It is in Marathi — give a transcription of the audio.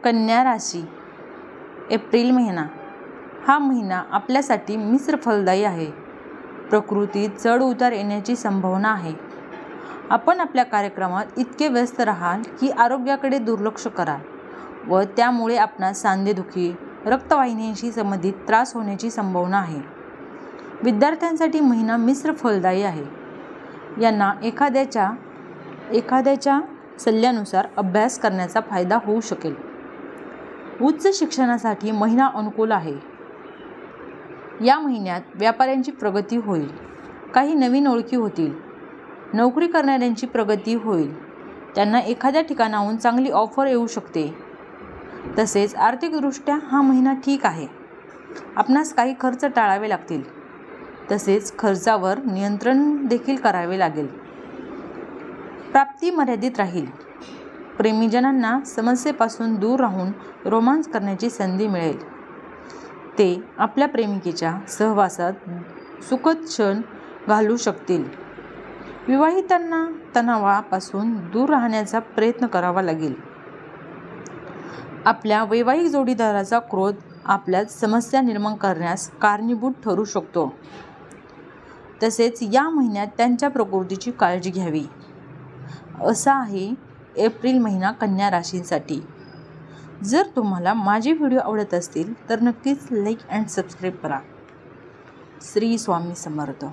कन्या राशी. एप्रिल महिना. हा महिना आपल्यासाठी मिश्र फलदायी आहे. प्रकृतीत चढ उतार येण्याची संभावना आहे. आपण आपल्या कार्यक्रमात इतके व्यस्त राहाल की आरोग्याकडे दुर्लक्ष कराल व त्यामुळे आपणास सांधेदुखी, रक्तवाहिन्यांशी संबंधित त्रास होण्याची संभावना आहे. विद्यार्थ्यांसाठी महिना मिश्र फलदायी आहे. यांना एखाद्याच्या सल्ल्यानुसार अभ्यास करण्याचा फायदा होऊ शकेल. उच्च शिक्षणासाठी महिना अनुकूल आहे. या महिन्यात व्यापाऱ्यांची प्रगती होईल. काही नवीन ओळखी होतील. नोकरी करणाऱ्यांची प्रगती होईल. त्यांना एखाद्या ठिकाणाहून चांगली ऑफर येऊ शकते. तसेच आर्थिकदृष्ट्या हा महिना ठीक आहे. आपणास काही खर्च टाळावे लागतील. तसेच खर्चावर नियंत्रण देखील करावे लागेल. प्राप्ती मर्यादित राहील. प्रेमीजनांना समस्येपासून दूर राहून रोमांस करण्याची संधी मिळेल. ते आपल्या प्रेमिकेच्या सहवासात सुखद क्षण घालवू शकतील. विवाहितांना तणावापासून दूर राहण्याचा प्रयत्न करावा लागेल. आपल्या वैवाहिक जोडीदाराचा क्रोध आपल्यात समस्या निर्माण करण्यास कारणीभूत ठरू शकतो. तसेच या महिन्यात त्यांच्या प्रकृतीची काळजी घ्यावी. असा आहे एप्रिल महिना कन्या राशींसाठी. जर तुम्हाला माझे व्हिडिओ आवडत असतील तर नक्कीच लाईक अँड सबस्क्राईब करा. श्री स्वामी समर्थ.